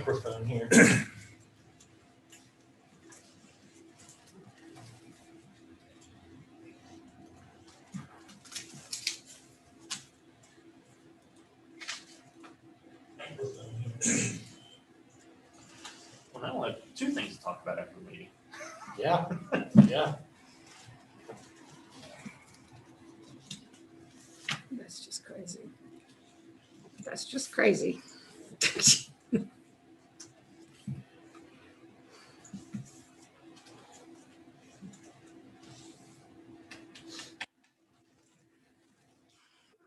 microphone here. Well, now we'll have two things to talk about after the meeting. Yeah, yeah. That's just crazy. That's just crazy.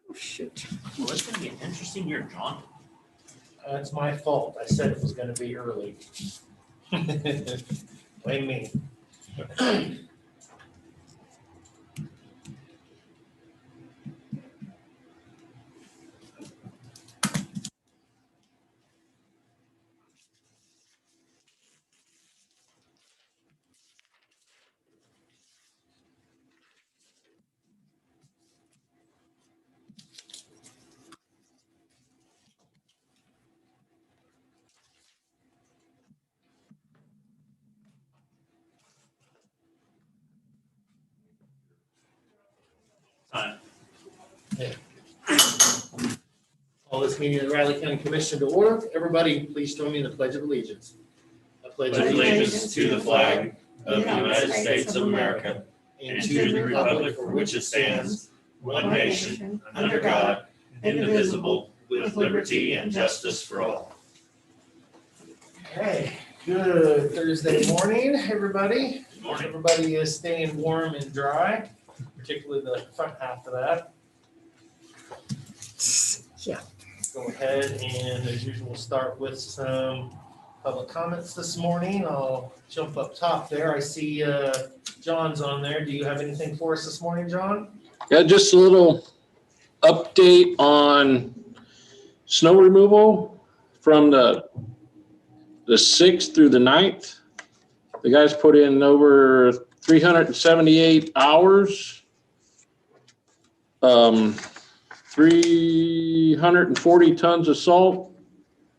Oh, shoot. Well, it's going to be an interesting year, John. That's my fault. I said it was going to be early. Blame me. Call this meeting of the Riley County Commission to order. Everybody, please join me in the Pledge of Allegiance. I pledge Allegiance to the flag of the United States of America and to the republic for which it stands, one nation, under God, indivisible, with liberty and justice for all. Okay, good Thursday morning, everybody. Good morning. Everybody is staying warm and dry, particularly the front half of that. Yeah. Go ahead and, as usual, start with some public comments this morning. I'll jump up top there. I see John's on there. Do you have anything for us this morning, John? Yeah, just a little update on snow removal from the 6th through the 9th. The guys put in over 378 hours. 340 tons of salt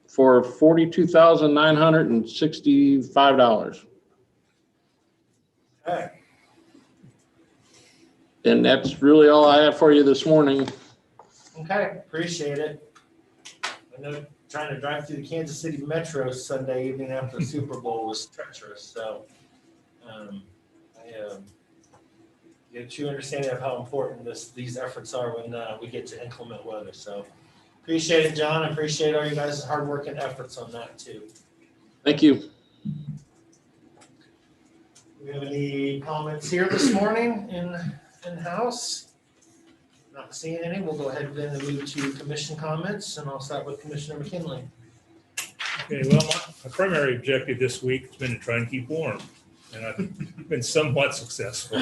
for $42,965. Okay. And that's really all I have for you this morning. Okay, appreciate it. I know trying to drive through the Kansas City Metro Sunday evening after the Super Bowl was treacherous, so I get a true understanding of how important these efforts are when we get to inclement weather. So appreciate it, John. I appreciate all you guys' hard work and efforts on that too. Thank you. Do we have any comments here this morning in-house? Not seeing any. We'll go ahead and then move to commission comments, and I'll start with Commissioner McKinley. Okay, well, my primary objective this week has been to try and keep warm, and I've been somewhat successful.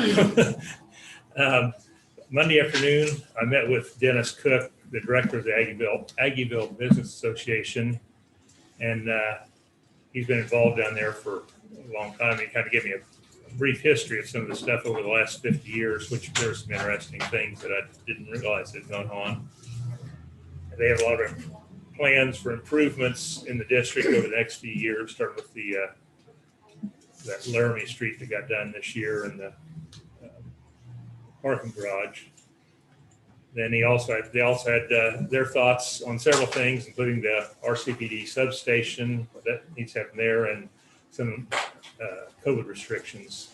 Monday afternoon, I met with Dennis Cook, the director of the Aggieville Business Association, and he's been involved down there for a long time. He kind of gave me a brief history of some of the stuff over the last 50 years, which there's some interesting things that I didn't realize had gone on. And they have a lot of plans for improvements in the district over the next few years, starting with that Laramie Street that got done this year and the parking garage. Then they also had their thoughts on several things, including the RCPD substation, what that needs to happen there, and some COVID restrictions.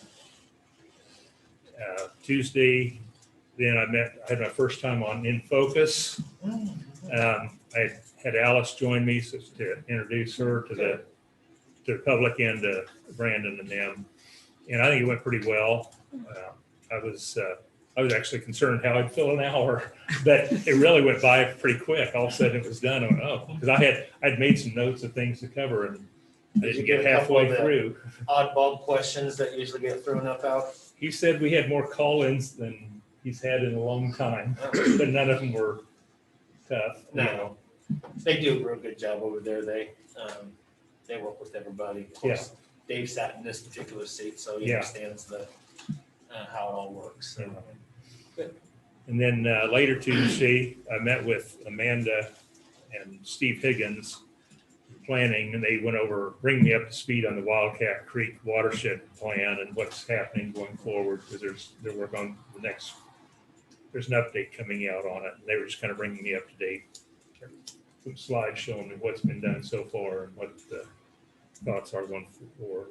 Tuesday, then I had my first time on In Focus. I had Alice join me to introduce her to the public and to Brandon and them, and I think it went pretty well. I was actually concerned how I'd fill an hour, but it really went by pretty quick. All of a sudden it was done. I went, oh, because I'd made some notes of things to cover, and I didn't get halfway through. Oddball questions that usually get thrown up out. He said we had more call-ins than he's had in a long time, but none of them were tough. No, they do a real good job over there. They work with everybody. Of course, Dave sat in this particular seat, so he understands how it all works. So. Good. And then later Tuesday, I met with Amanda and Steve Higgins, planning, and they went over, bring me up to speed on the Wildcat Creek watershed plan and what's happening going forward, because they're working on the next, there's an update coming out on it. And they were just kind of bringing me up to date. Some slides showing me what's been done so far and what the thoughts are going forward.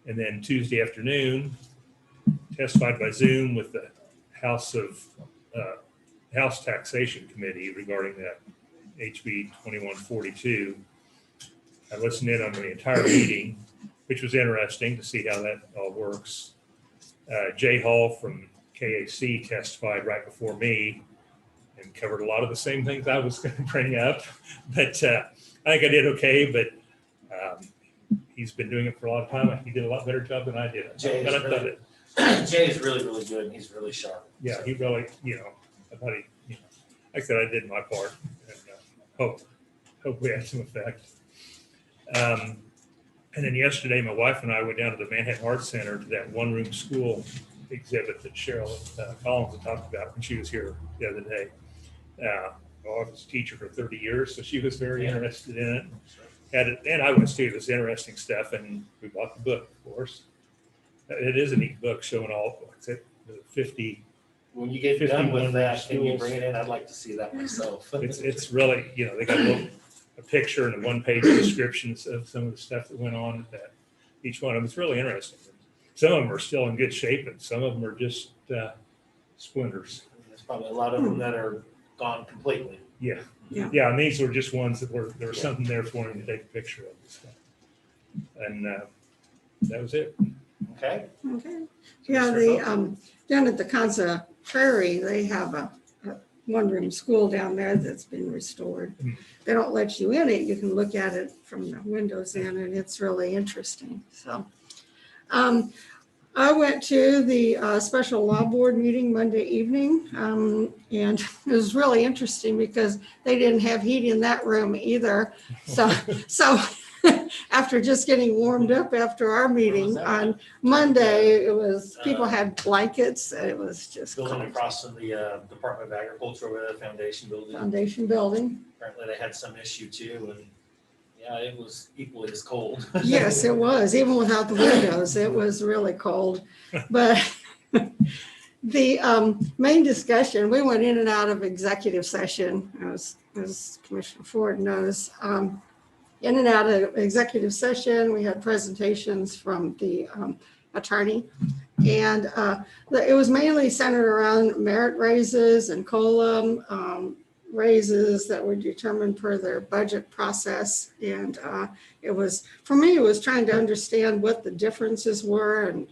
And then Tuesday afternoon, testified by Zoom with the House Taxation Committee regarding that HB 2142. I listened in on the entire meeting, which was interesting to see how that all works. Jay Hall from KAC testified right before me and covered a lot of the same things I was going to bring up. But I think I did okay, but he's been doing it for a lot of time. He did a lot better job than I did. Jay is really, really good, and he's really sharp. Yeah, So, he really, I thought he, like I said, I did my part, and hope we had some effect. And then yesterday, my wife and I went down to the Manhattan Arts Center to that one-room school exhibit that Cheryl Collins had talked about when she was here the other day. I was a teacher for 30 years, so she was very interested in it. And I was too. It was interesting stuff, and we bought the book, of course. It is a neat book showing all, what's it, the 50. when you get done with 51 that, can you schools. bring it in? I'd like to see that myself. It's really, they got a picture and a one-page description of some of the stuff that went on at that. Each one of them, it's really interesting. Some of them are still in good shape, and some of them are just splinters. There's probably a lot of them that are gone completely. Yeah. Yeah. Yeah, and these were just ones that there was something there for him to take a picture of and stuff. And that was it. Okay. Okay. Yeah, down at the Kansa Prairie, they have a one-room school down there that's been restored. Mhm. They don't let you in it. You can look at it from the windows in, and it's really interesting. So, I went to the special law board meeting Monday evening, and it was really interesting because they didn't have heat in that room either. So after just getting warmed up after our meeting on Monday, it was, people had blankets, and it was just Building cold. across from the Department of Agriculture over there, Foundation Building. Foundation building. Apparently they had some issue too, and yeah, it was equally as cold. Yes, it was, even without the windows, it was really cold. But the main discussion, we went in and out of executive session, as Commissioner Ford knows. In and out of executive session, we had presentations from the attorney. And it was mainly centered around merit raises and COLA raises that were determined per their budget process. And it was, for me, it was trying to understand what the differences were and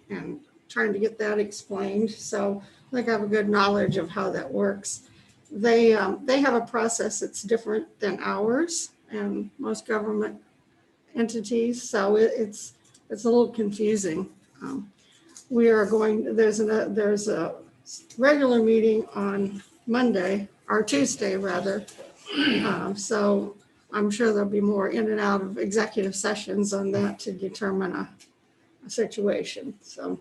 trying to get that explained. So I think I have a good knowledge of how that works. They have a process that's different than ours and most government entities. So it's a little confusing. We are going, there's a regular meeting on Monday, or Tuesday rather. So I'm sure there'll be more in and out of executive sessions on that to determine a situation. So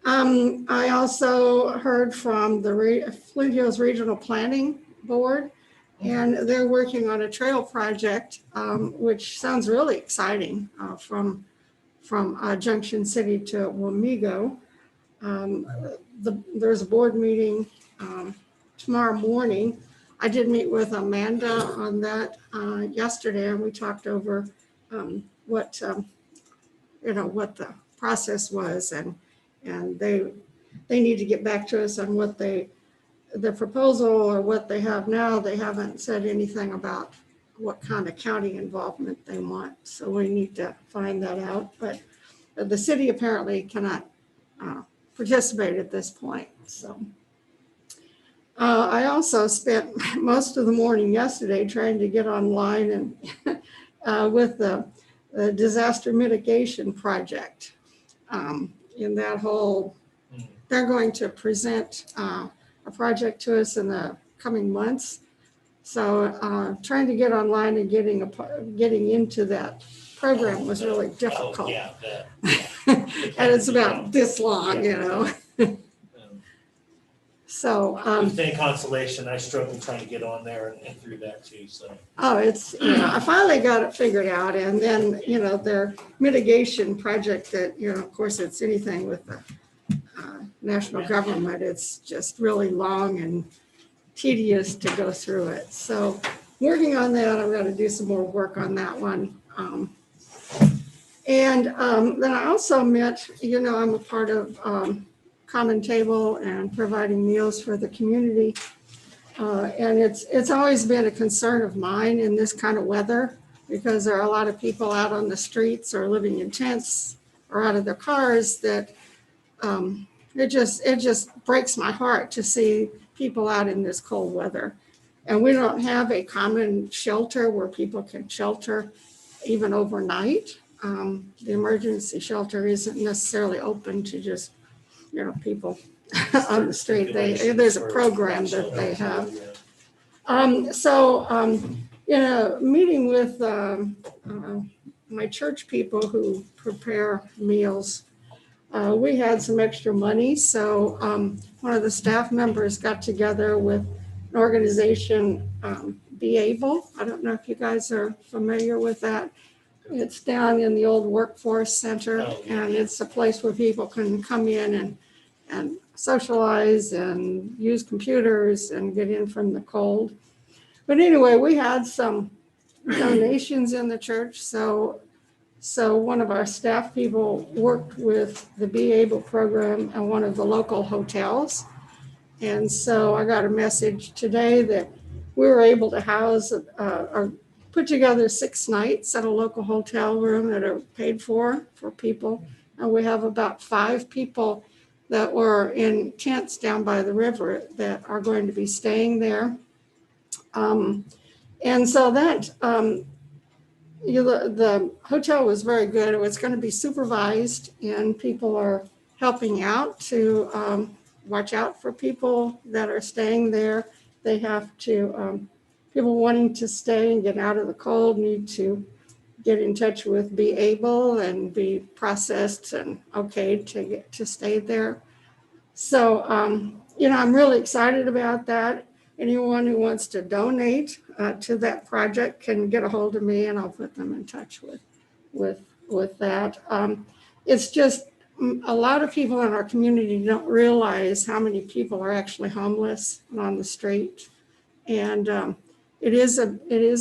I also heard from the Flint Hills Regional Planning Board, and they're working on a trail project, which sounds really exciting, from Junction City to Wamego. There's a board meeting tomorrow morning. I did meet with Amanda on that yesterday, and we talked over what the process was, and they need to get back to us on what the proposal or what they have now. They haven't said anything about what kind of county involvement they want, so we need to find that out. But the city apparently cannot participate at this point. So I also spent most of the morning yesterday trying to get online and with the disaster mitigation project. In that whole, they're going to present a project to us in the coming months. So trying to get online and getting into that program was really difficult. Oh, yeah, And it's about this long, So, With any consolation, I struggled trying to get on there and through that too, so. oh, it's, I finally got it figured out, and then, their mitigation project that, of course, it's anything with the national government, it's just really long and tedious to go through it. So working on that, I've got to do some more work on that one. And then I also met, I'm a part of Common Table and providing meals for the community. And it's always been a concern of mine in this kind of weather, because there are a lot of people out on the streets or living in tents or out of their cars that it just breaks my heart to see people out in this cold weather. And we don't have a common shelter where people can shelter even overnight. The emergency shelter isn't necessarily open to just, people on the street. There's a program that they have. Meeting with my church people who prepare meals, we had some extra money. So one of the staff members got together with an organization, Be Able. I don't know if you guys are familiar with that. It's down in the old workforce center, and it's a place where people can come in and socialize and use computers and get in from the cold. But anyway, we had some donations in the church. So one of our staff people worked with the Be Able program at one of the local hotels. And so I got a message today that we were able to house or put together 6 nights at a local hotel room that are paid for people. And we have about 5 people that were in tents down by the river that are going to be staying there. And so that the hotel was very good. It was going to be supervised, and people are helping out to watch out for people that are staying there. They have to, people wanting to stay and get out of the cold need to get in touch with Be Able and be processed and okay to get to stay there. So, I'm really excited about that. Anyone who wants to donate to that project can get a hold of me, and I'll put them in touch with that. It's just a lot of people in our community don't realize how many people are actually homeless and on the street, and it is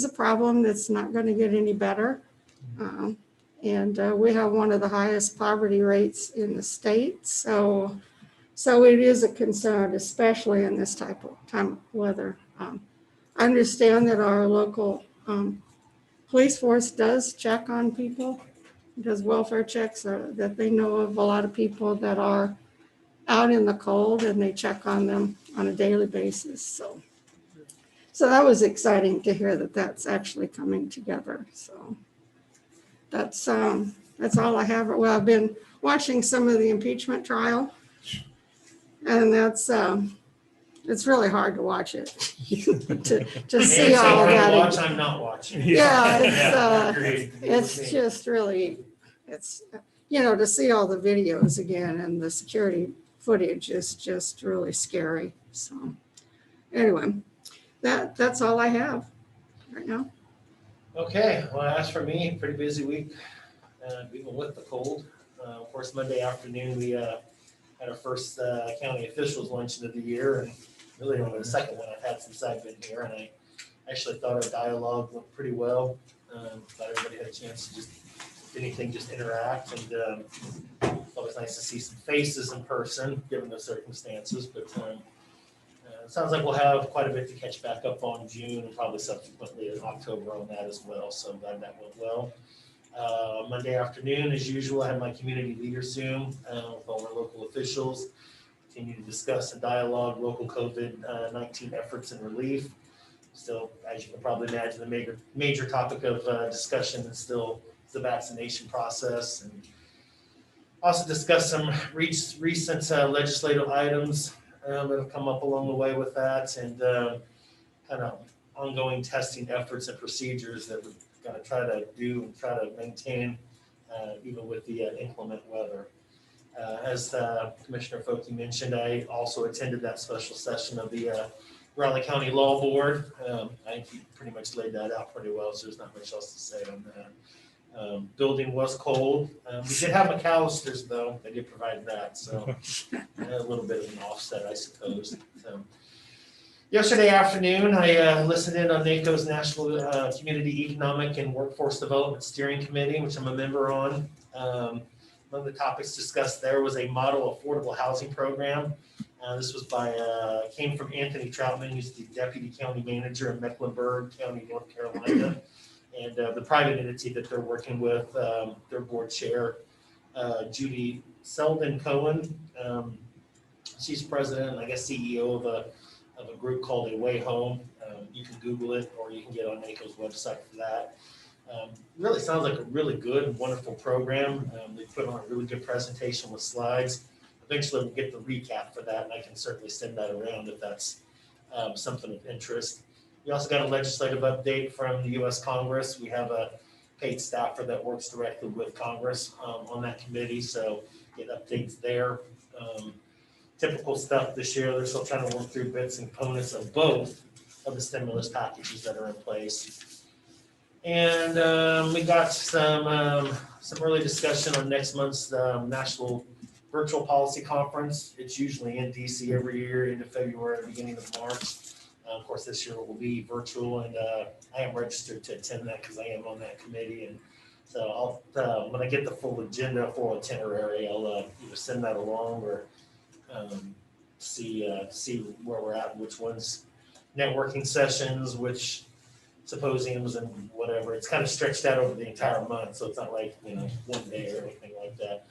a problem that's not going to get any better. And we have one of the highest poverty rates in the state, so it is a concern, especially in this time of weather. I understand that our local police force does check on people, does welfare checks, that they know of a lot of people that are out in the cold, and they check on them on a daily basis. So that was exciting to hear that that's actually coming together. So that's all I have. Well, I've been watching some of the impeachment trial, and that's it's really hard to watch it to see all that. I'm not watching. It's just really, it's to see all the videos again and the security footage is just really scary. So anyway, that's all I have right now. Okay, well, as for me, pretty busy week, even with the cold. Of course, Monday afternoon, we had our first county officials luncheon of the year, and really only the second one I've had since I've been here. And I actually thought our dialogue went pretty well. Thought everybody had a chance to if anything, just interact. And it's always nice to see some faces in person, given the circumstances. But it sounds like we'll have quite a bit to catch back up on June and probably subsequently in October on that as well. So I'm glad that went well. Monday afternoon, as usual, I had my community leader Zoom with all our local officials. Continue to discuss and dialogue local COVID-19 efforts and relief. Still, as you can probably imagine, the major topic of discussion is still the vaccination process, and also discuss some recent legislative items that have come up along the way with that, and kind of ongoing testing efforts and procedures that we're going to try to do and try to maintain even with the inclement weather. As Commissioner Folke mentioned, I also attended that special session of the Raleigh County Law Board. I think he pretty much laid that out pretty well, so there's not much else to say on that. Building was cold. We did have McAllister's though, they did provide that, so a little bit of an offset, I suppose. So, yesterday afternoon, I listened in on NACO's National Community Economic and Workforce Development Steering Committee, which I'm a member on. One of the topics discussed there was a model affordable housing program. This was came from Anthony Troutman, who's the Deputy County Manager in Mecklenburg County, North Carolina. And the private entity that they're working with, their board chair, Judy Selden Cohen. She's president, I guess CEO of a group called A Way Home. You can Google it, or you can get on NACO's website for that. Really sounds like a really good and wonderful program. They put on a really good presentation with slides. Eventually we'll get the recap for that, and I can certainly send that around if that's something of interest. We also got a legislative update from the U.S. Congress. We have a paid staffer that works directly with Congress on that committee, so get updates there. Typical stuff this year. They're still trying to work through bits and components of both of the stimulus packages that are in place. And we got some early discussion on next month's National Virtual Policy Conference. It's usually in DC every year, into February, beginning of March. Of course, this year it will be virtual, and I am registered to attend that because I am on that committee. And so I'll, when I get the full agenda, full itinerary, I'll either send that along or see where we're at, which ones networking sessions, which symposiums and whatever. It's kind of stretched out over the entire month, so it's not like, one day or anything like that.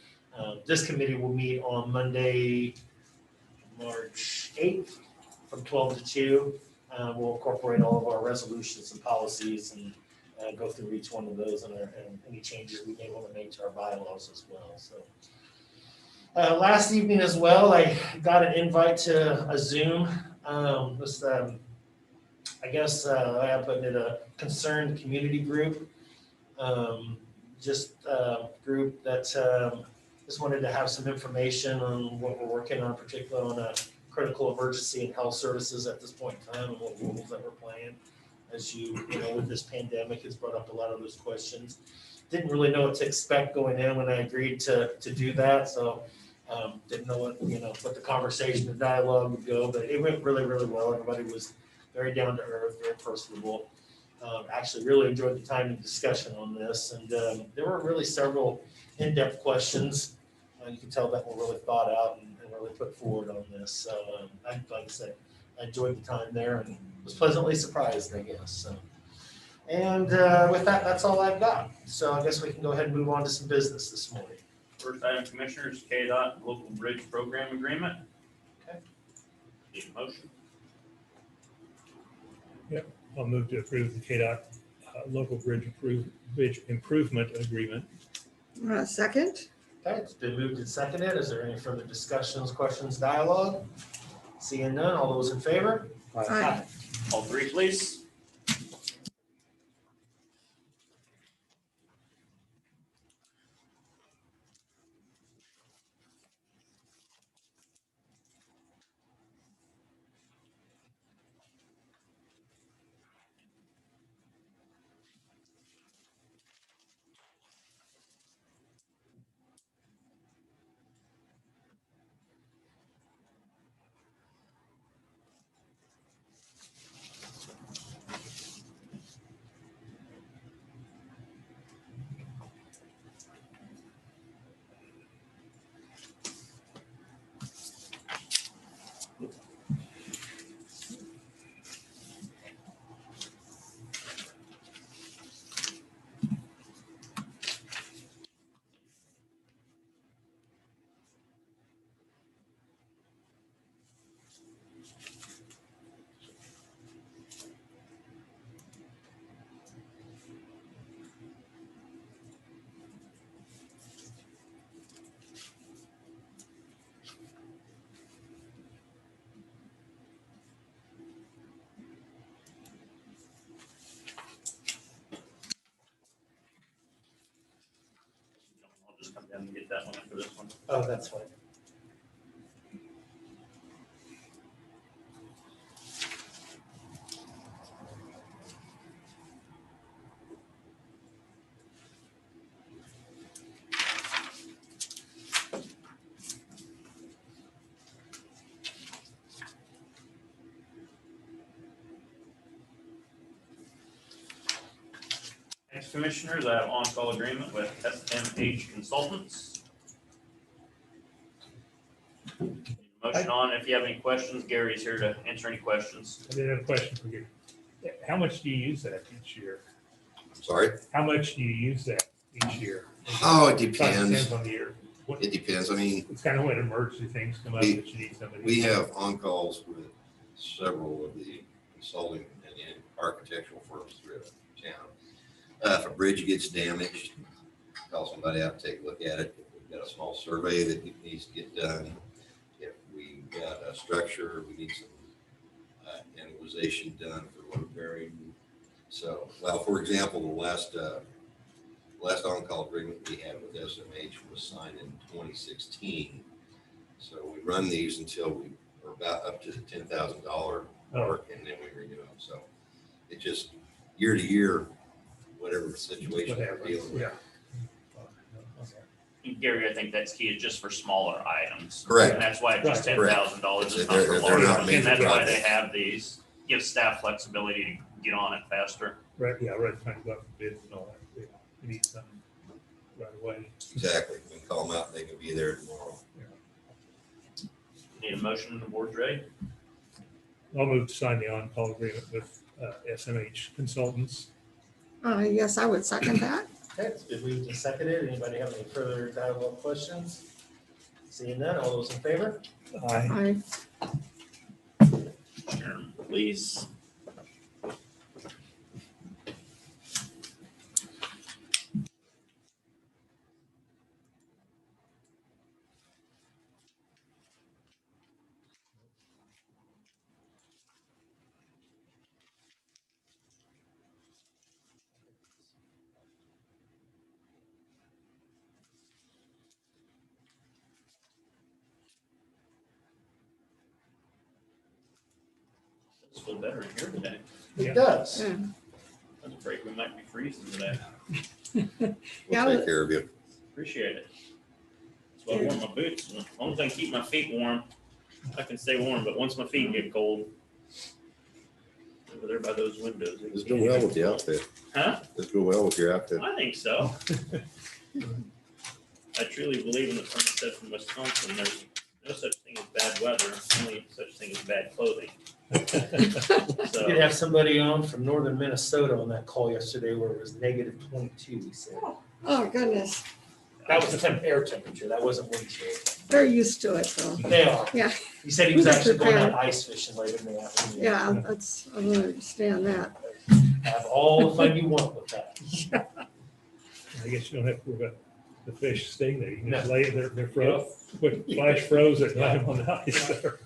This committee will meet on Monday, March 8th from 12 to 2. We'll incorporate all of our resolutions and policies and go through each one of those and any changes we may want to make to our bylaws as well. So last evening as well, I got an invite to a Zoom. I guess I have put in a concerned community group, group that just wanted to have some information on what we're working on, particularly on a critical emergency and health services at this point in time and what rules that we're playing. As you know, with this pandemic, it's brought up a lot of those questions. Didn't really know what to expect going in when I agreed to do that, so didn't know what the conversation, the dialogue would go, but it went really, really well. Everybody was very down to earth, very personable. Actually really enjoyed the time and discussion on this, and there were really several in-depth questions. You can tell that were really thought out and really put forward on this. So like I said, I enjoyed the time there and was pleasantly surprised, I guess. So, and with that, that's all I've got. So I guess we can go ahead and move on to some business this morning. First item, Commissioners, KDOT Local Bridge Program Agreement. Okay. Need a motion? I'll move to approve the KDOT local bridge improvement agreement. Second? Okay, it's been moved and seconded. Is there any further discussions, questions, dialogue? Seeing none, all those in favor? Aye. All three, please. just come down and get that one after this one. Oh, that's fine. Next, Commissioners, I have on-call agreement with SMH Consultants. Motion on, if you have any questions, Gary's here to answer any questions. I did have a question for you. How much do you use that each year? Sorry? How much do you use that each year? Oh, it Depends depends. on the year. It depends. I mean, It's kind of when emergency things come up that you need somebody. we have on-calls with several of the consulting and architectural firms throughout town. If a bridge gets damaged, call somebody out, take a look at it. If we've got a small survey that needs to get done, if we've got a structure, we need some analyzation done for load bearing. So, well, for example, the last on-call agreement we had with SMH was signed in 2016. So we run these until we are about up to the $10,000 mark, and then we renew them. So it just year to year, whatever situation we're dealing with. Yeah. Gary, I think that's key, is just for smaller items. Correct. And that's why it's just Correct. $10,000 is not They're- for they're large. not And major that's why they projects. have these, give staff flexibility to get on it faster. Right, yeah, right, trying to go out for bids and all that. Yeah, you need something right away. Exactly. We can call them out, they can be there tomorrow. Need a motion, the board's ready? I'll move to sign the on-call agreement with SMH Consultants. Yes, I would second that. Okay, it's been moved and seconded. Anybody have any further dialogue questions? Seeing none, all those in favor? Aye. Sharon, please. It's feel better in here today. It Yeah. does. Yeah. I was afraid we might be freezing today. Yeah, We'll take care of you. Appreciate it. That's why I wore my boots. As long as I can keep my feet warm, I can stay warm, but once my feet get cold, over there by those windows. it Let's can go get- well with the outfit. Huh? Let's go well with your outfit. I think so. I truly believe in the term said from Wisconsin, there's no such thing as bad weather, only such thing as bad clothing. We So, did have somebody on from northern Minnesota on that call yesterday where it was -22, he said. oh goodness, That was the air temperature, that wasn't wind chill. they're used to it though. They are. Yeah. He said he was actually going out Prepared. ice fishing later in the afternoon. Yeah, that's, I don't understand that. Have all the fun you want with that. I guess you don't have to worry about the fish staying there. You can just No. lay it, they're frozen, quick flash froze at night on the ice there.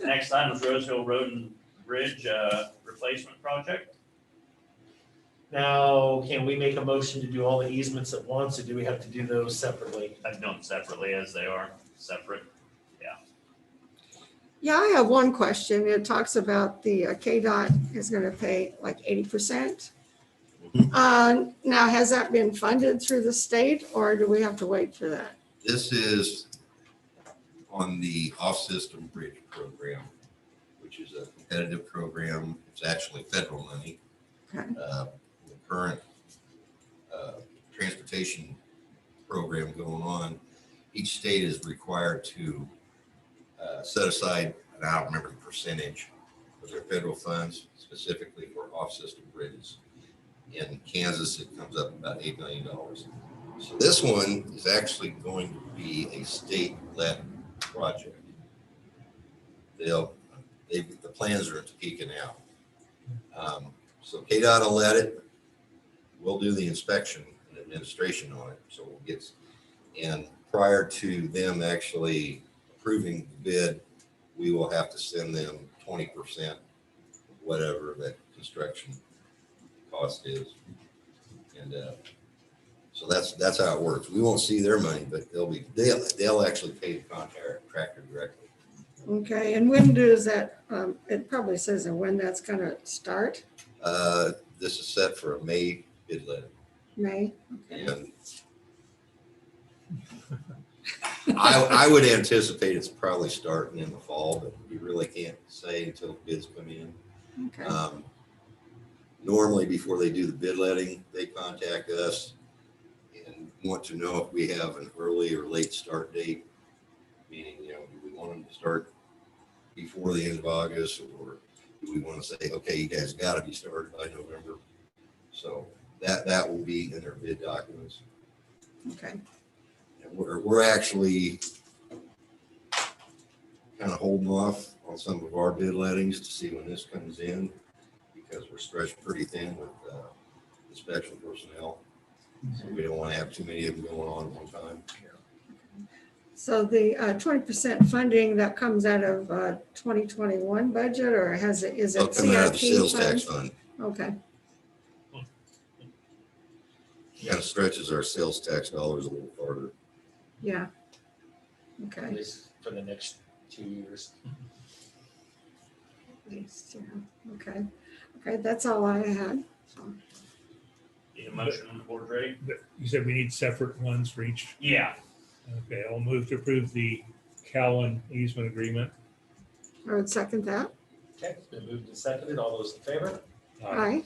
next item is Rose Hill Road and Bridge replacement project. Now, can we make a motion to do all the easements at once, or do we have to do those separately? I've done separately as they are separate. Yeah, I have one question. It talks about the KDOT is going to pay like 80%. Now, has that been funded through the state or do we have to wait for that? This is on the off-system bridge program, which is a competitive program. It's actually federal money. Okay. The current transportation program going on, each state is required to set aside, and I don't remember the percentage of their federal funds specifically for off-system bridges. In Kansas, it comes up about $8 million. So this one is actually going to be a state-led project. The plans are peaking out. So KDOT will let it. We'll do the inspection and administration on it. So we'll get, and prior to them actually approving the bid, we will have to send them 20% of whatever that construction cost is. And so So that's how it works. We won't see their money, but they'll actually pay the contractor directly. Okay, and when does that, it probably says when that's gonna start, This is set for a May bid letting. May? Okay. And I would anticipate it's probably starting in the fall, but you really can't say until bids come in. Okay, Normally, before they do the bid letting, they contact us and want to know if we have an early or late start date. Meaning, do we want them to start before the end of August, or do we want to say, okay, you guys got to be started by November? So that will be in their bid documents. okay, And we're actually kind of holding off on some of our bid lettings to see when this comes in, because we're stretched pretty thin with inspection personnel. So we don't want to have too many of them going on at one time. so the 20% funding that comes out of 2021 budget, or is it They'll come out of the CIP sales tax funds? fund. Okay, Kind of stretches our sales tax dollars a little farther. yeah, At okay. least for the next 2 years. Thanks, yeah. Okay, that's all I had. So, Need a motion on the board ready? But you said we need separate ones for each. Yeah. Okay, I'll move to approve the Cowan easement agreement. I would second that. Okay, it's been moved and seconded. All those in favor? Aye.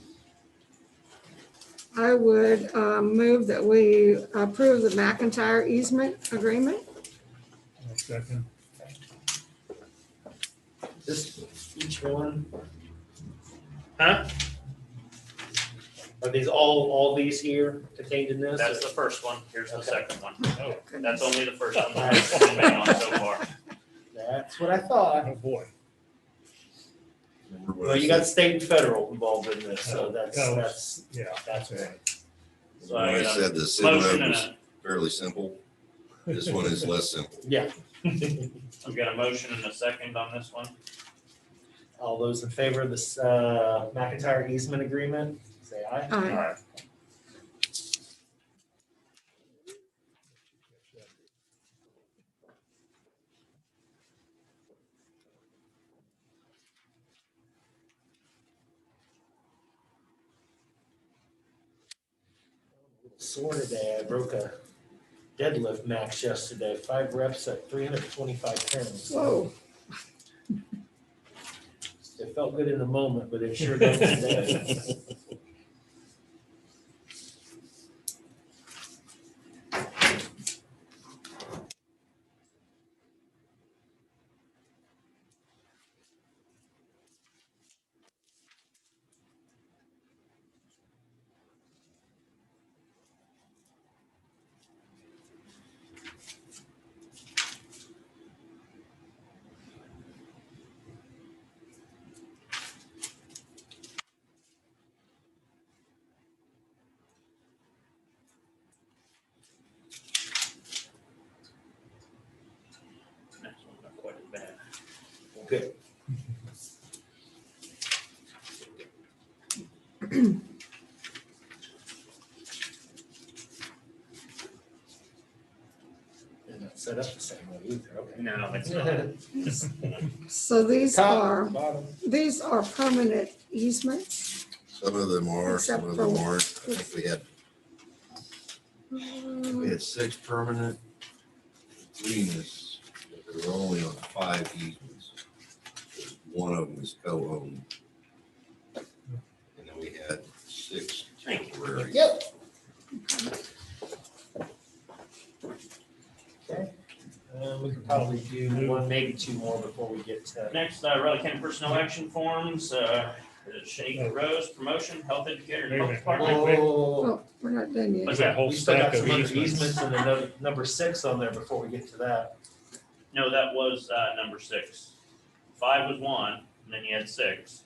I would move that we approve the McIntyre easement agreement. I'll second. This, each one, Huh? are these all these here contained in this? That's the first one. Here's the Okay. second one. Oh, That's only the first one that we've been on so far. That's what I thought. oh boy. Remember what Well, I you got said? state and federal involved in this, so that's Yeah. that's Okay. right. So When I I got said the a SID motion load and was fairly simple. This one is less simple. Yeah. I've got a motion and a second on this one. All those in favor of this McIntyre easement agreement, say aye. Aye. Sore today. I broke a deadlift max yesterday, 5 reps at 325 pounds. Whoa, It felt good in the moment, but it sure does today. Next one's not quite as bad. Good. They're not set up the same way either, okay. No, it's not. so these Top, are, bottom. these are permanent easements? Some of them are, some of them aren't. I think we had 6 permanent. 3 is, there were only on 5 easements. One of them is co-owned. And then we had 6 temporary. Yep. Okay, we could probably do one, maybe 2 more before we get to. Next, Raleigh County Personnel Action Forms, Shaniqua Rose, promotion, health educator, and health department. Oh, Oh, we're not done yet. What's That that? whole we still got stack some of other easements. easements and another number 6 on there before we get to that. No, that was number 6. 5 was 1, and then you had 6.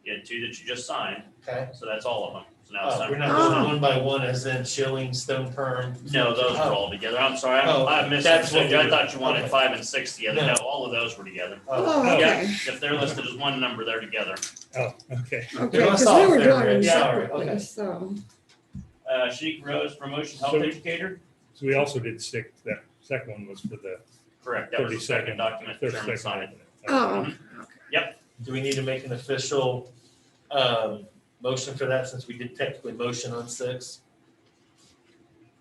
You had 2 that you just signed, Okay. so that's all of them. So now it's Oh, time we're for not going one by one as in Schilling, Stone Perm. No, those are all together. I'm sorry, I misunderstood you. I thought you wanted Okay. 5 and 6 together. No. No, all of those were together. Oh, Oh, Yeah, okay, if they're listed as one number, they're together. Oh, okay. okay, They're because off we were there, doing them right? Yeah, all right, separately, okay. so, Shanique Rose, promotion health educator. So we also did six, that second one was for the Correct. That was the 32nd second document the chairman 32nd. signed. Oh, Do we need to make an official motion for that since we did technically motion on 6?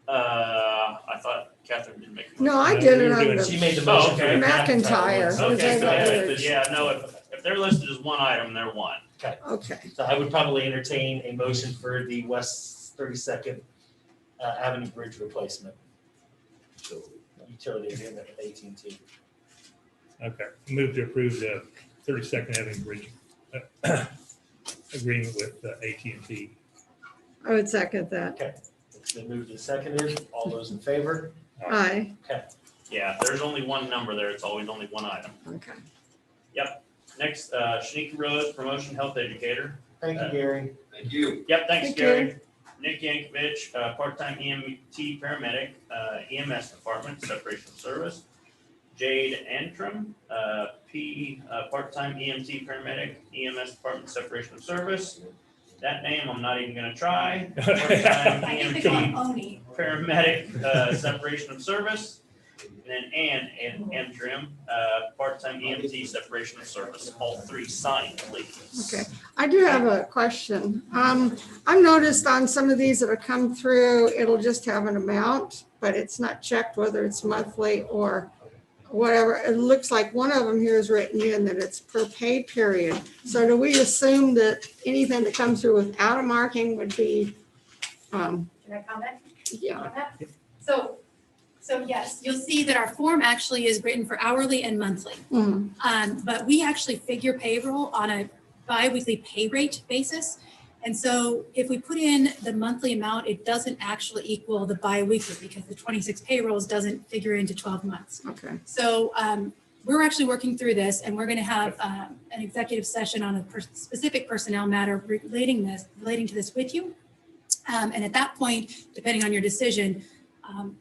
I thought Catherine didn't make. a no, motion. I did we it were on doing- She the, made the Oh, motion for okay. the McIntyre. one. Okay, so Okay. yeah, no, if they're listed as one item, they're one. okay. So I would probably entertain a motion for the West 32nd Avenue Bridge replacement. Utility agreement with AT&T. Okay, move to approve the 32nd Avenue Bridge agreement with AT&T. I would second that. It's been moved and seconded. All those in favor? Aye, Yeah, there's only one number there. It's always only one item. okay. Next, Shanika Rose, promotion health educator. Thank you, Gary. Thank you. Yep, thanks, Thank Gary. Nick Yankovich, part-time EMT paramedic, EMS department, separation of service. Jade Antrim, part-time EMT paramedic, EMS department, separation of service. That name I'm not even gonna try. Part-time I think they call him EMT Oni. paramedic, separation of service. And then interim, part-time EMT, separation of service. All three signed, please. Okay. I do have a question. I've noticed on some of these that have come through, it'll just have an amount, but it's not checked whether it's monthly or whatever. It looks like one of them here is written in that it's per pay period. So do we assume that anything that comes through without a marking would be, Can I comment yeah, on that? So yes, you'll see that our form actually is written for hourly and monthly. mhm, But we actually figure payroll on a bi-weekly pay rate basis. And so if we put in the monthly amount, it doesn't actually equal the bi-weekly because the 26 payrolls doesn't figure into 12 months. okay. So we're actually working through this and we're going to have an executive session on a specific personnel matter relating to this with you. And at that point, depending on your decision,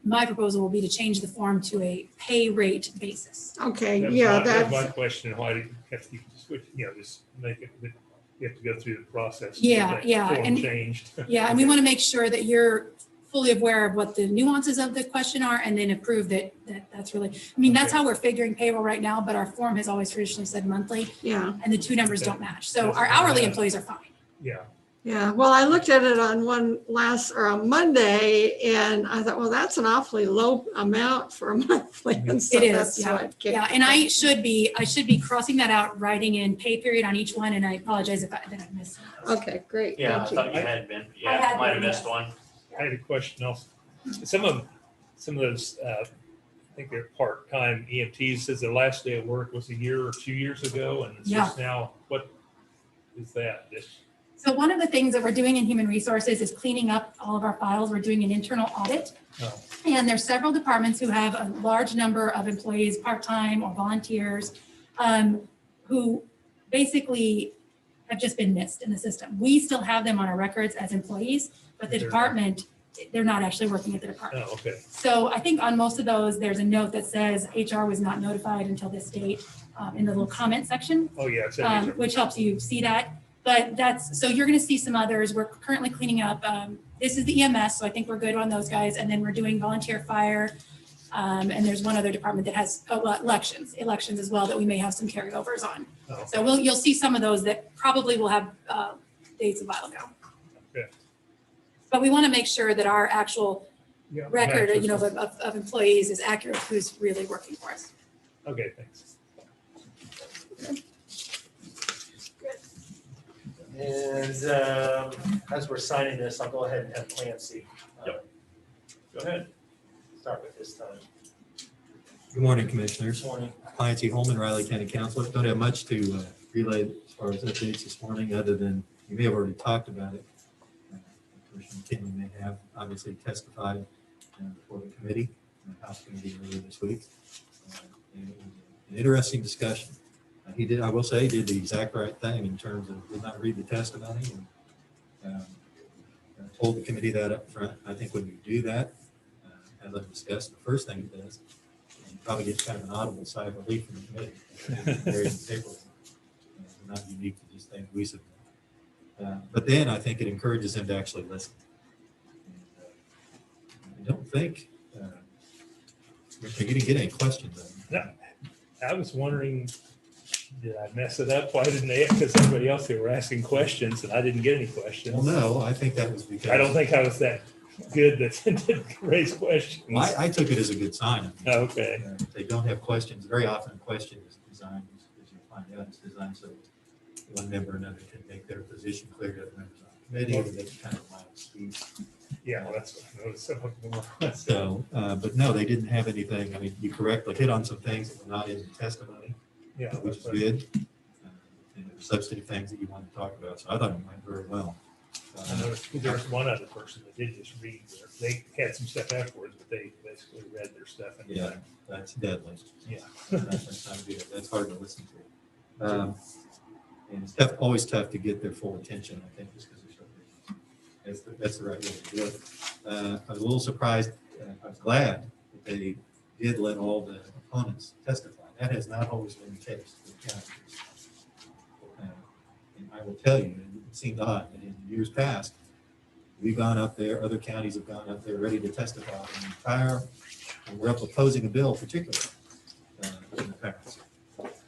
my proposal will be to change the form to a pay rate basis. Okay, That was yeah, my- that was that's, my question, why did you have to switch, just make it, you have to go through the process. to Yeah, get that yeah, form and- changed. Yeah, and we want to make sure that you're fully aware of what the nuances of the question are and then approve that's really, I mean, that's Okay. how we're figuring payroll right now, but our form has always traditionally said monthly yeah, and the two numbers don't match. So That's our what I hourly had. employees are fine. Yeah, yeah. Well, I looked at it on on Monday and I thought, well, that's an awfully low amount for a monthly. And so It is, that's yeah. what kicked Yeah, it. and I should be crossing that out, writing in pay period on each one, and I apologize if I missed. Okay, great. Yeah, I Thank you. thought you had been. I Yeah, had might have been, missed yes. one. I had a question also. Some of those, I think they're part-time EMTs, says their last day of work was a year or 2 years ago, and it's just now, what is that? So one of the things that we're doing in human resources is cleaning up all of our files. We're doing an internal audit. Oh. And there's several departments who have a large number of employees, part-time or volunteers, who basically have just been missed in the system. We still have them on our records as employees, but the They're not. department, they're not actually working at the department. Oh, okay. So I think on most of those, there's a note that says HR was not notified until this date in the little comment section, Oh, yeah, it said which helps you see that. But so you're going to see some others. We're currently cleaning up. This is the EMS, so I think we're good on those guys. And then we're doing volunteer fire. And there's one other department that has elections as well that we may have some carryovers on. Oh. So you'll see some of those that probably will have dates a while ago. Okay. But we want to make sure that our actual Yeah, record, matches. of employees is accurate, who's really working for us. Okay, thanks. And as we're signing this, I'll go ahead and have Clancy. Yep. Go ahead. Start with this time. Good morning, Commissioners. Morning. Clancy Holman, Riley County Council. Don't have much to relay as far as updates this morning, other than you may have already talked about it. Commissioner Kinley may have obviously testified before the committee, the House Committee earlier this week. And it was an interesting discussion. He did, I will say, he did the exact right thing in terms of did not read the testimony and told the committee that up front. I think when you do that, as I've discussed, the first thing it does, you probably get kind of an audible sigh of relief from the committee. Very paperwork. Not unique to just things we submit. But then I think it encourages them to actually listen. don't think, you didn't get any questions. I was wondering, did I mess it up? Why didn't they? Because everybody else, they were asking questions and I didn't get any questions. Well, no, I think that was because. I don't think I was that good that didn't raise questions. Well, I took it as a good sign. Okay. If they don't have questions, very often a question is designed, as you find out, it's designed so one member or another can make their position clear to the members on the committee, or they can kind of allow speech. Yeah, well, that's what I noticed. Some of them were- So, but no, they didn't have anything. I mean, you correctly hit on some things that were not in the testimony, Yeah, which is that's good. And there were substantive things that you wanted to talk about, so I thought it went very well. I noticed there was one other person that did just read. They had some stuff afterwards, but they basically read their stuff. And Yeah, that's deadly. Yeah. That's not good. That's hard to listen to. And it's tough, always tough to get their full attention, I think, just because they're so busy. That's the right way to do it. I was a little surprised. I was glad that they did let all the opponents testify. That has not always been the case with counties. And I will tell you, it seemed odd that in years past, we've gone up there, other counties have gone up there ready to testify and we're up opposing a bill particularly in the past.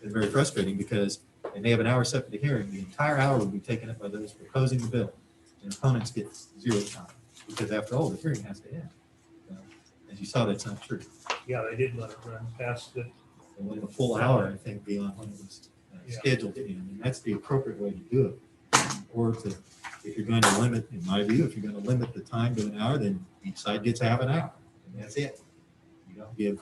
It's very frustrating because they may have an hour set for the hearing, the entire hour will be taken up by those proposing the bill. And opponents get zero time because after all, the hearing has to end. As you saw, that's not true. Yeah, they did let it run past it. They went a full hour, I think, beyond when it was Yeah. scheduled to end. And that's the appropriate way to do it. Or to, if you're going to limit, in my view, if you're going to limit the time to an hour, then each side gets half an hour. And that's it. You don't give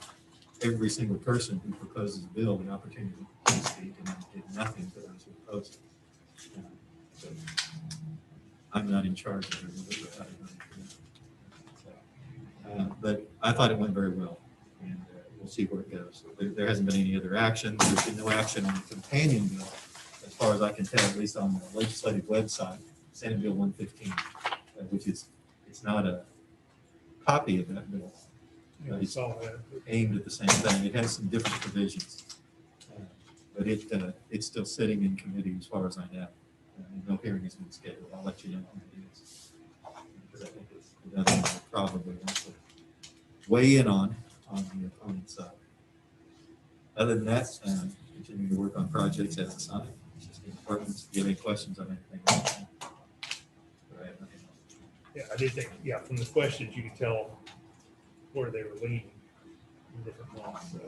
every single person who proposes a bill the opportunity to speak and then give nothing to those who oppose it. So I'm not in charge of it. But I thought it went very well. And we'll see where it goes. There hasn't been any other action. There's been no action on the companion bill, as far as I can tell, at least on the legislative website, Senate Bill 115, which is, it's not a copy of that bill. Yeah, I saw that. Aimed at the same thing. It has some different provisions. But it's still sitting in committee as far as I know. No hearing has been scheduled. I'll let you know when it is. Because I think it's another one that probably wants to weigh in on the opponent's side. Other than that, continuing to work on projects as assigned. It's just the departments. Do you have any questions on anything? Yeah, I did think, yeah, from the questions, you could tell where they were leaning in different laws. So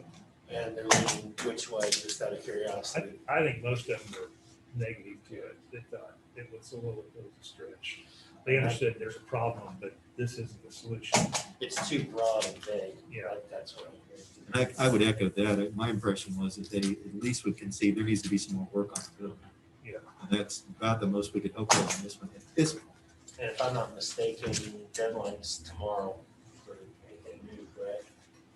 And they're leaning which way, just out of curiosity. I think most of them were negative to it. They thought it was a stretch. They understood there's a problem, but this isn't the solution. It's too broad and vague. Yeah. Like, that's what I'm hearing. And I would echo that. My impression was that they at least would concede there needs to be some more work on the bill. Yeah. And that's about the most we could hope for on this one. At this point. And if I'm not mistaken, deadline's tomorrow for anything new, correct?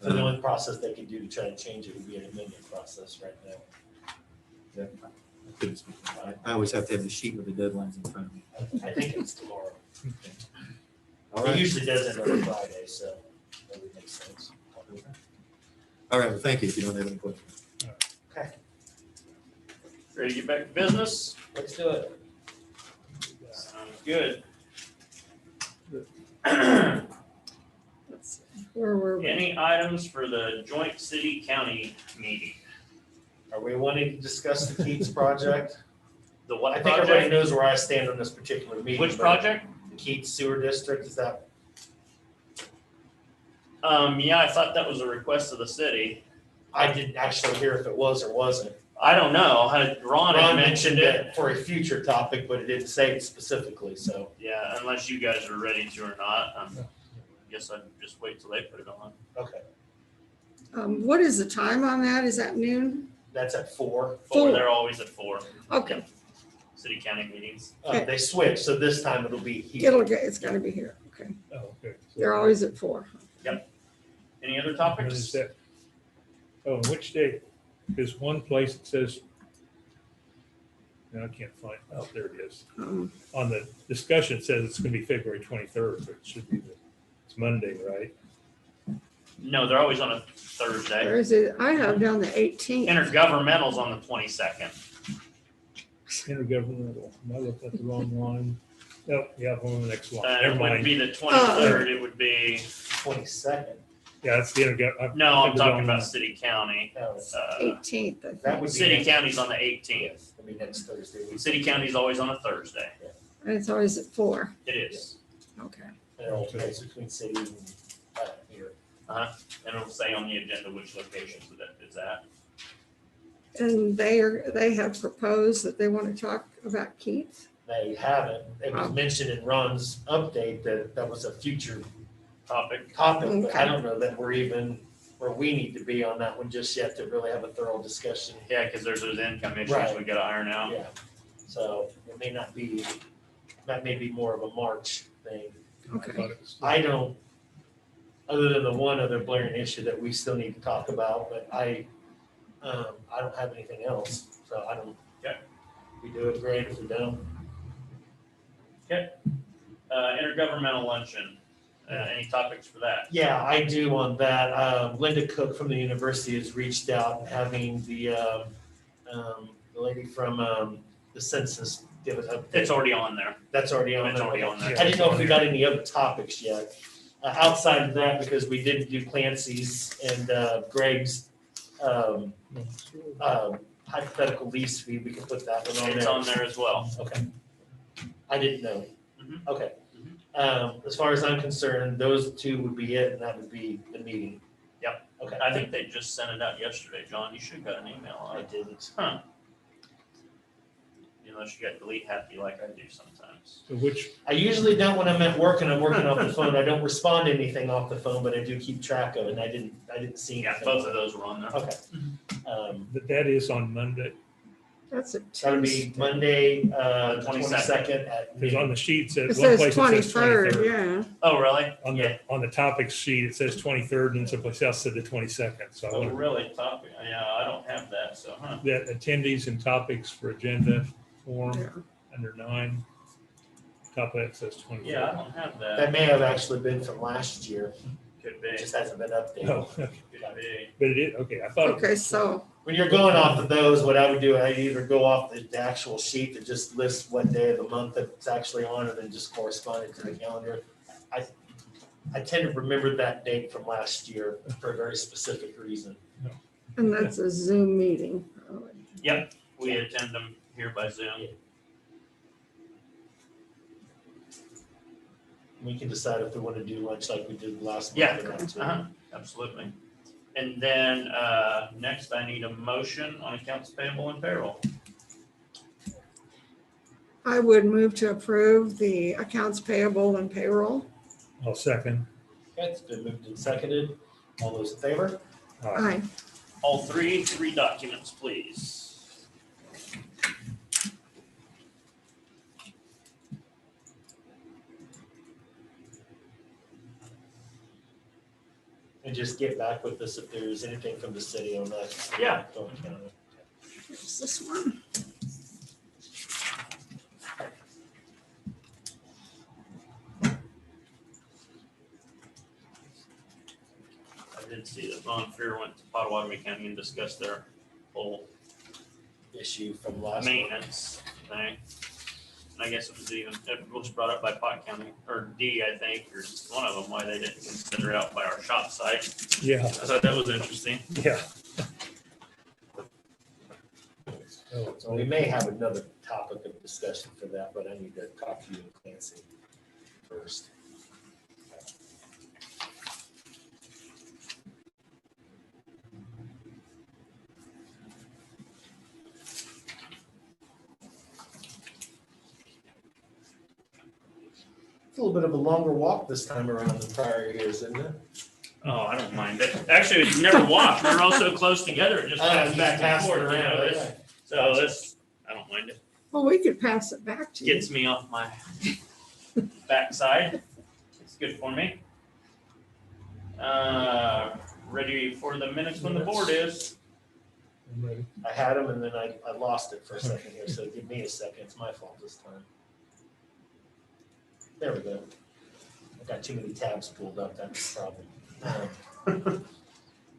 So the only process they could do to try to change it would be an amendment process right now. I couldn't speak to that. I always have to have the sheet with the deadlines in front of me. I think it's tomorrow. All It right. usually does it on Friday, so that would make sense. All right. Well, thank you. If you don't have any questions. Okay, Ready to get back to business? let's do it. Sounds good. Let's see, where were we? Any items for the joint city-county meeting? Are we wanting to discuss the Keats project? The I what think everybody project? knows where I stand on this particular meeting. Which but project? The Keats Sewer District, is that, Yeah, I thought that was a request of the city. I didn't actually hear if it was or wasn't. I don't know. Ron had Ron mentioned it. for a future topic, but it didn't say it specifically, so. Yeah, unless you guys are ready to or not. Guess I'd just wait till they put it on. Okay, What is the time on that? Is that noon? that's at 4. Four. They're always at 4. Okay, City-county meetings. They switched, so this time it'll be here. it's gonna be here. Okay, Oh, okay. they're always at 4. Any other When is topics? that? Oh, and which day? There's one place that says, no, I can't find, oh, there it is. On the discussion, it says it's gonna be February 23rd, but it should be it's Monday, right? No, they're always on a Thursday. Where is it? I have down the 18th. Intergovernmental's on the 22nd. Intergovernmental. Am I looking at the wrong line? Oh, yeah, I'm on the next one. Never It wouldn't mind. be the 23rd, it would be 22nd. Yeah, that's the intergovernmental. No, I'm talking about city county. That was- 18th, I That think. would be City next- county's on the 18th. Yes, it'll be next Thursday. City county's always on a Thursday. And it's always at 4. It is. Okay. And it alternates between city and here. And it'll say on the agenda which locations that is at. And they have proposed that they want to talk about Keats. They haven't. It was Oh. mentioned in Ron's update that that was a future Topic. topic, but I Okay. don't know that we're even where we need to be on that one just yet to really have a thorough discussion. Yeah, because there's those income issues Right. we gotta iron out. Yeah, so it may not be, that may be more of a March thing. Okay. I don't, other than the one other blaring issue that we still need to talk about, but I don't have anything else, so I don't. Okay. If we do it, great. If we don't, Intergovernmental luncheon. Any topics for that? yeah, I do on that. Linda Cook from the university has reached out, having the lady from the census give it up. It's already on there. That's already on It's there. already on there. I didn't know if we got any other topics yet. Outside of that, because we did do Clancy's and Greg's hypothetical lease fee, we can put that one on It's there. on there as well. Okay. I didn't know. Mhm. Okay. Mhm. As far as I'm concerned, those two would be it, and that would be the meeting. Yep. Okay. I think they just sent it out yesterday, John. You should have got an email on I it. didn't. Huh. Unless you got delete happy like I do sometimes. So which, I usually don't when I'm at work and I'm working off the phone. I don't respond to anything off the phone, but I do keep track of it, and I didn't see Yeah, anything. both of those were on there. Okay. that is on Monday, That's a That would be Tuesday. Monday, the 22nd. 22nd at because on noon. the sheet says, It one says place it says 23rd, 23rd. yeah. Oh, really? On the topics sheet, it says 23rd, and someplace else said the 22nd, so I Oh, wonder really? Topic? Yeah, I don't have that, so, huh. that attendees and topics for agenda form Yeah. under 9. Top of that says 23rd. Yeah, I don't have That that. may have actually been from last year. Could be. It just hasn't been updated. Oh, okay. Could be. But it is, okay, I thought. it Okay, was- so, When you're going off of those, what I would do, I'd either go off the actual sheet that just lists what day of the month that it's actually on, and then just correspond it to the calendar. I tend to remember that date from last year for a very specific reason. and that's a Zoom meeting. probably. Yep, we attend them here by Zoom. We can decide if we want to do lunch like we did last month. Yeah, or not, too. absolutely. And then, next I need a motion on accounts payable and payroll. I would move to approve the accounts payable and payroll. I'll second. Okay, it's been moved and seconded. All those in favor? Aye. All three documents, please. And just get back with us if there's anything from the city on that. Yeah. Don't count it. Here's this one. I did see that Von Fear went to Potawatomi County and discussed their whole Issue from last month. maintenance thing. And I guess it was brought up by Pot County, or D, I think, or one of them, why they didn't consider it out by our shop site. Yeah, I thought that was interesting. yeah. So we may have another topic of discussion for that, but I need to talk to you and Clancy first. It's a little bit of a longer walk this time around than prior years, isn't it? Oh, I don't mind it. Actually, it's never walked. They're all so close together. It just passes back and forth, you know, it's- So this, I don't mind it. Well, we could pass it back to you. Gets me off my backside. It's good for me. Ready for the minutes when the board is. I'm ready. I had them and then I lost it for a second here, so give me a second. It's my fault this time. There we go. I got too many tabs pulled up, that's the problem.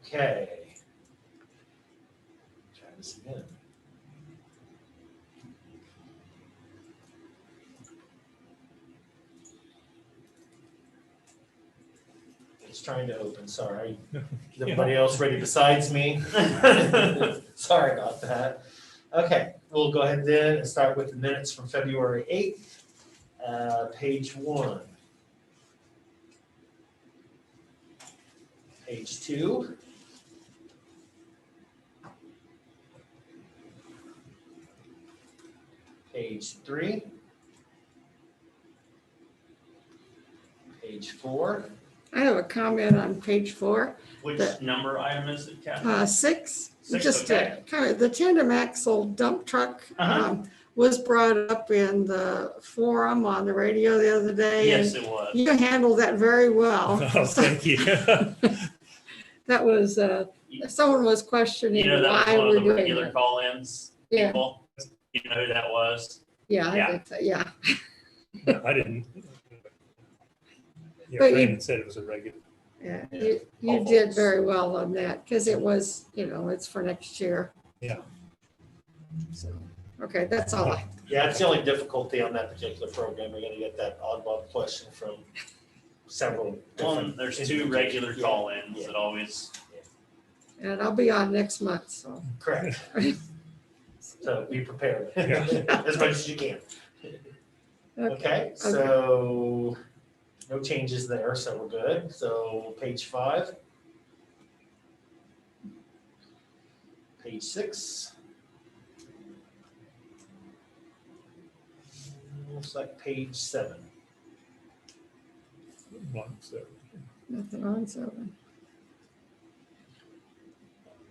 Okay. Try this again. It's trying to open, sorry. Is everybody else ready besides me? Sorry about that. Okay, we'll go ahead then and start with the minutes from February 8th, page 1. Page 2. Page 3. Page 4. I have a comment on page 4, Which number item is it, Kathy? 6. Six, Just okay. kind of the tandem axle dump truck was brought up in the forum on the radio the other day. Yes, and it was. you handled that very well. Oh, thank you. That was, someone was questioning You know, that why was one we're of the doing regular it. call-ins Yeah, people. You know who that was? yeah, I Yeah. think so, yeah. I didn't. Yeah, But you- Brandon said it was a regular. Yeah, Yeah. you did very well on that, because it was, it's for next year. Yeah. So, okay, that's all. Yeah, it's the only difficulty on that particular program. We're gonna get that oddball question from several Well, different. there's two regular Yeah, call-ins yeah. that always, And I'll be on next month, so. Correct. So be prepared Yeah. as much as you can. Okay, so no changes there, so we're good. So page 5. Page 6. Looks like page 7. Nothing on 7.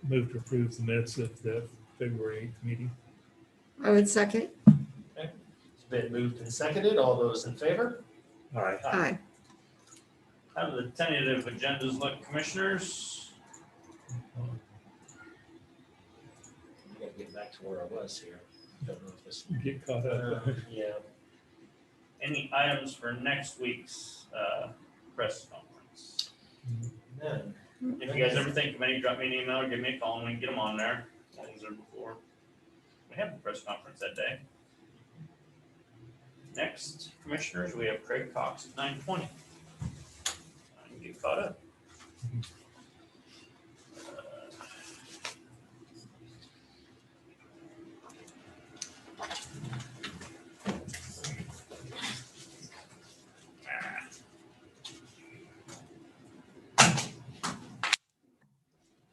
Move to approve the minutes of the February 8th meeting. I would second. It's been moved and seconded. All those in favor? All right. Aye. how do the tentative agendas look, commissioners? I gotta get back to where I was here. Don't know if this. Get caught up. Yeah. Any items for next week's press conference? None. If you guys ever think of any, drop me an email or give me a call and we can get them on there. Things are before we have the press conference that day. Next, commissioners, we have Craig Cox at 9:20. I can get caught up.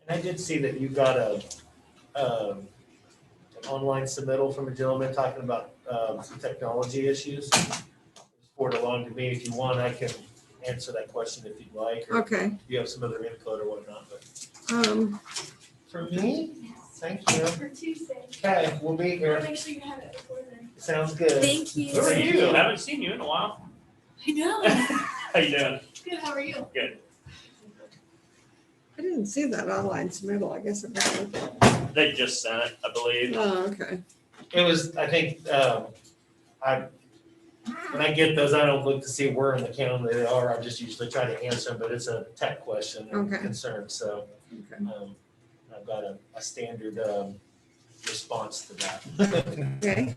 And I did see that you got an online submittal from a gentleman talking about some technology issues. Forward along to me if you want. I can answer that question if you'd like. Or Okay. if you have some other input or whatnot. But Um, for me, thank you. For Tuesday. Okay, we'll be I'll here. make sure you have it before then. Sounds good. Thank you. Who are Thank you? you. Haven't seen you in a while. I know. How you doing? Good, how are you? Good. I didn't see that online submittal. I guess it was. They just sent it, I believe. Oh, okay. It was, I think, when I get those, I don't look to see where in the county they are. I just usually try to answer them, but it's a tech question and Okay. concern, so Okay. I've got a standard response to that. Okay.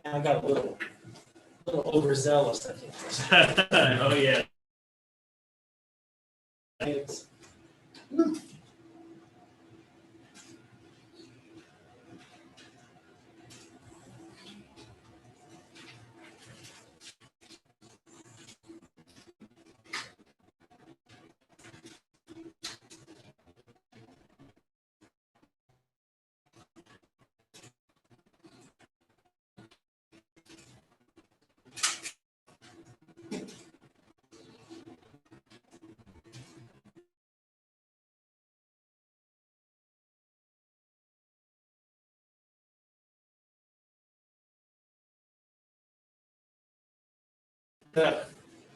I got a little overzealous, I think. Oh, yeah. It's-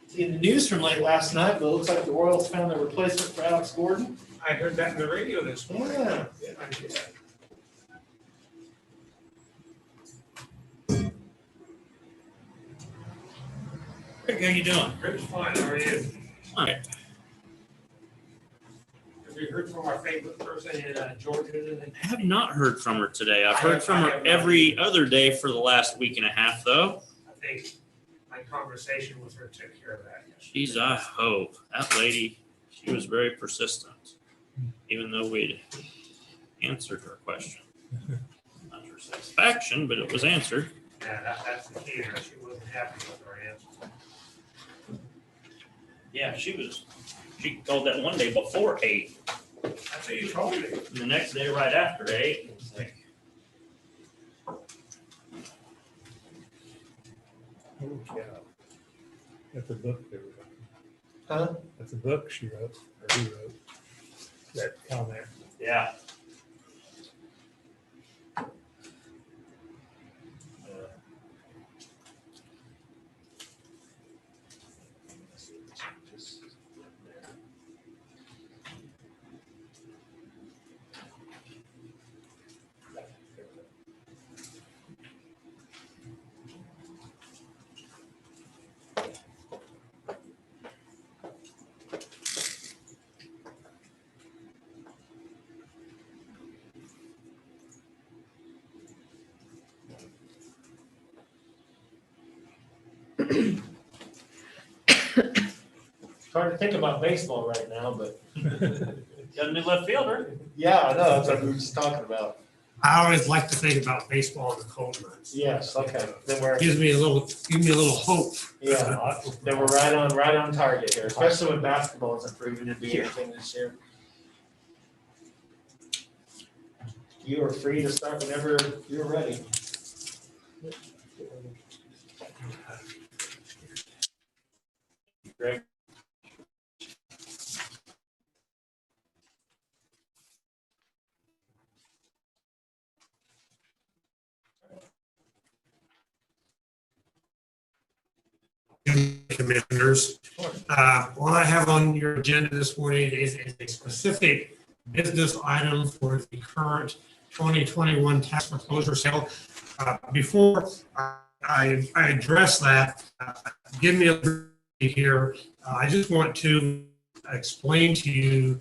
See the news from late last night, but it looks like the Royals found a replacement for Alex Gordon. I heard that in the radio this morning. Yeah. Rick, how you doing? Rick's fine, how are you? Fine. Have you heard from our favorite person in Georgia today? I have not heard from her today. I've heard from I her have not every either. other day for the last week and a half, though. I think my conversation with her took care of that. Jeez, I hope. That lady, she was very persistent, even though we'd answered her question. Not to her satisfaction, but it was answered. Yeah, that's the key, she wasn't happy with our answer. Yeah, she called that one day before 8, That's what you told me. and the next day right after 8. It's like, Oh, yeah. That's a book they were writing. Huh? That's a book she wrote, or he wrote. That comment. yeah. It's hard to think about baseball right now, but Got a new left fielder. yeah, I know, that's what we were just talking about. I always like to think about baseball in the cold months. Yes, okay, then we're, Give me a little hope. yeah, then we're right on target here, especially when basketball isn't proving to be anything this year. You are free to start whenever you're ready. Greg. Commissioners, what I have on your agenda this morning is a specific business item for the current 2021 tax foreclosure sale. Before I address that, give me a break here. I just want to explain to you